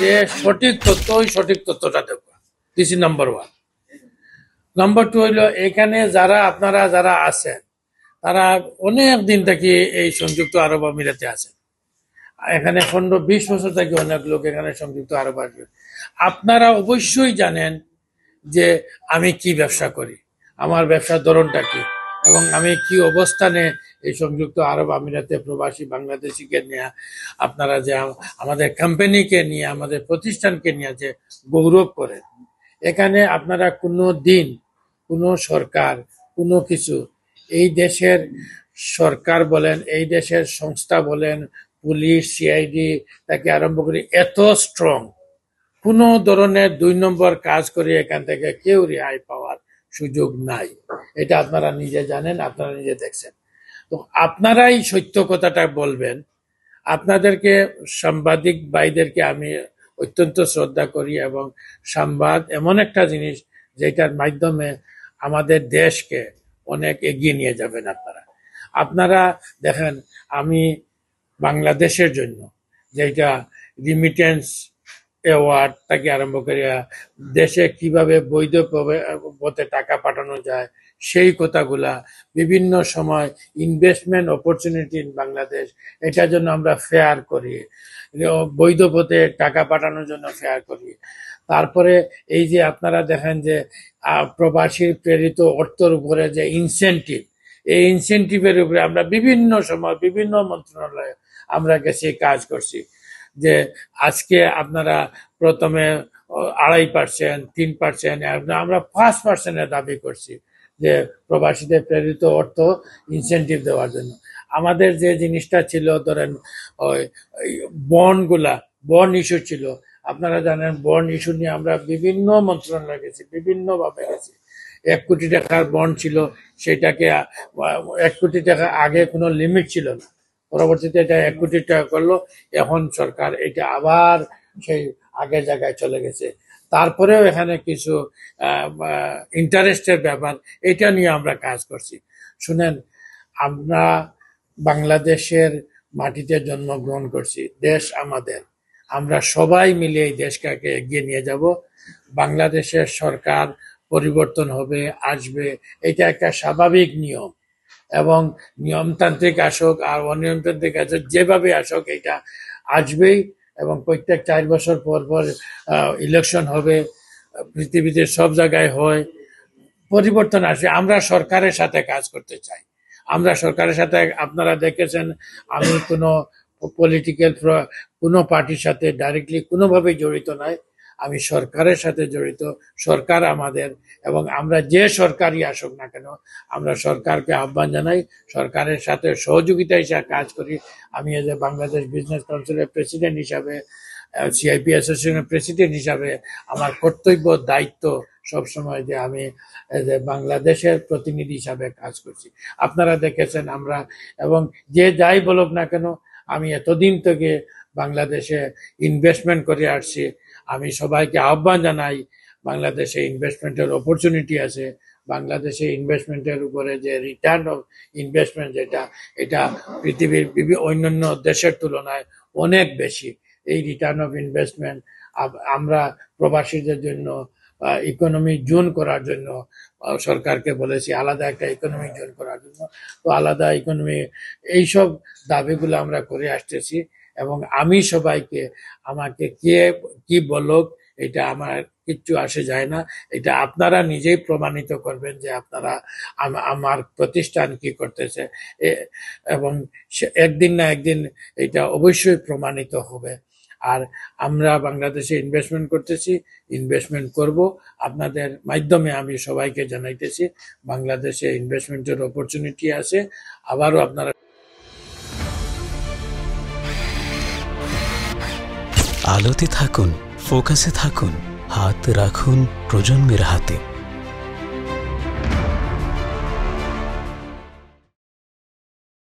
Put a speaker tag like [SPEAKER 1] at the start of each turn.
[SPEAKER 1] যে সঠিক তথ্য ওই সঠিক তথ্যটা দেবো। This is number one. Number two হইল এখানে যারা আছেন তারা অনেক দিন থেকে এই সংযুক্ত আরব আমিরাতে আছেন। এখানে 15-20 বছর থেকে অনেক লোক এখানে সংযুক্ত আরব আসবে। আপনারা অবশ্যই জানেন যে আমি কি ব্যবসা করি, আমার ব্যবসার ধরনটা কি, এবং আমি কি অবস্থানে এই সংযুক্ত আরব আমিরাতে প্রবাসী বাংলাদেশিকে নিয়ে, আপনারা যে আমাদের কোম্পানিকে নিয়ে, আমাদের প্রতিষ্ঠানকে নিয়ে যে গৌরব করেন। এখানে আপনারা কোনো দিন কোনো সরকার কোনো কিছু, এই দেশের সরকার বলেন, এই দেশের সংস্থা বলেন, পুলিশ, সিআইডি থেকে আরম্ভ করে এত স্ট্রং, কোনো ধরনের 2 নম্বর কাজ করে এখান থেকে কেউ রেহাই পাওয়ার সুযোগ নাই। এটা আপনারা নিজে জানেন, আপনারা নিজে দেখছেন। তো আপনারাই সত্য কথাটা বলবেন। আপনাদেরকে, সাংবাদিক ভাইদেরকে আমি অত্যন্ত শ্রদ্ধা করি, এবং সংবাদ এমন একটা জিনিস যেটার মাধ্যমে আমাদের দেশকে অনেক এগিয়ে নিয়ে যাবেন আপনারা। আপনারা দেখেন, আমি বাংলাদেশের জন্য যেটা রিমিটেন্স অ্যাওয়ার্ড থেকে আরম্ভ করে দেশে কিভাবে বৈধ পথে টাকা পাঠানো যায় সেই কথাগুলা, বিভিন্ন সময় ইনভেস্টমেন্ট অপরচুনিটি ইন বাংলাদেশ, এটার জন্য আমরা ফেয়ার করি, বৈধ পথে টাকা পাঠানোর জন্য ফেয়ার করি। তারপরে এই যে আপনারা দেখেন যে প্রবাসী প্রেরিত অর্থের উপরে যে ইনসেন্টিভ, এই ইনসেন্টিভের উপরে আমরা বিভিন্ন সময় বিভিন্ন মন্ত্রণালয়ে আমরা গেছি, কাজ করছি। যে আজকে আপনারা প্রথমে 2.5%, 3%, আমরা 5% দাবি করছি যে প্রবাসীদের প্রেরিত অর্থ ইনসেন্টিভ দেওয়ার জন্য। আমাদের যে জিনিসটা ছিল, ধরেন বন্ড ইস্যু ছিল, আপনারা জানেন বন্ড ইস্যু নিয়ে আমরা বিভিন্ন মন্ত্রণালয়ে গেছি, বিভিন্নভাবে গেছি। 1 কোটি টাকার বন্ড ছিল, সেটাকে 1 কোটি টাকা আগে কোনো লিমিট ছিল না, পরবর্তীতে এটা 1 কোটি টাকা করলো। এখন সরকার এটা আবার সেই আগের জায়গায় চলে গেছে। তারপরেও এখানে কিছু ইন্টারেস্টের ব্যাপার, এটা নিয়ে আমরা কাজ করছি। শুনেন, আমরা বাংলাদেশের মাটিতে জন্মগ্রহণ করছি, দেশ আমাদের, আমরা সবাই মিলে এই দেশকে এগিয়ে নিয়ে যাব। বাংলাদেশের সরকার পরিবর্তন হবে, আসবে, এটা একটা স্বাভাবিক নিয়ম, এবং নিয়মতান্ত্রিক আসুক আর অনিয়মতান্ত্রিক আসুক, যেভাবে আসুক এটা আসবেই। এবং প্রত্যেক 4 বছর পর পর ইলেকশন হবে, পৃথিবীতে সব জায়গায় হয়, পরিবর্তন আসবে। আমরা সরকারের সাথে কাজ করতে চাই, আমরা সরকারের সাথে, আপনারা দেখেছেন আমি কোনো পলিটিক্যাল কোনো পার্টির সাথে ডাইরেক্টলি কোনোভাবেই জড়িত নাই, আমি সরকারের সাথে জড়িত, সরকার আমাদের, এবং আমরা যে সরকারই আসুক না কেন আমরা সরকারকে আহ্বান জানাই, সরকারের সাথে সহযোগিতা হিসাবে কাজ করি। আমি এজ এ বাংলাদেশ বিজনেস কাউন্সিলের প্রেসিডেন্ট হিসাবে, সিআইপি অ্যাসোসিয়েশনের প্রেসিডেন্ট হিসাবে আমার কর্তব্য দায়িত্ব সবসময় যে আমি এজ এ বাংলাদেশের প্রতিনিধি হিসাবে কাজ করছি। আপনারা দেখেছেন আমরা, এবং যে যাই বলুক না কেন, আমি এতদিন থেকে বাংলাদেশে ইনভেস্টমেন্ট করে আসছি। আমি সবাইকে আহ্বান জানাই, বাংলাদেশে ইনভেস্টমেন্টের অপরচুনিটি আছে, বাংলাদেশে ইনভেস্টমেন্টের উপরে যে রিটার্ন অফ ইনভেস্টমেন্ট, এটা পৃথিবীর অন্যান্য দেশের তুলনায় অনেক বেশি। এই রিটার্ন অফ ইনভেস্টমেন্ট আমরা প্রবাসীদের জন্য ইকোনমিক জোন করার জন্য সরকারকে বলেছি, আলাদা একটা ইকোনমিক জোন করার জন্য। তো আলাদা ইকোনমি, এইসব দাবিগুলো আমরা করে আসতেছি। এবং আমি সবাইকে, আমাকে কে কি বলুক এটা আমার কিচ্ছু আসে যায় না, এটা আপনারা নিজেই প্রমাণিত করবেন যে আপনারা আমার প্রতিষ্ঠান কি করতেছে, এবং একদিন না একদিন এটা অবশ্যই প্রমাণিত হবে। আর আমরা বাংলাদেশে ইনভেস্টমেন্ট করতেছি, ইনভেস্টমেন্ট করব, আপনাদের মাধ্যমে আমি সবাইকে জানাইতেছি বাংলাদেশে ইনভেস্টমেন্টের অপরচুনিটি আছে। আবারও আপনারা
[SPEAKER 2] আলোতে থাকুন, ফোকাসে থাকুন, হাত রাখুন প্রজন্মের হাতে।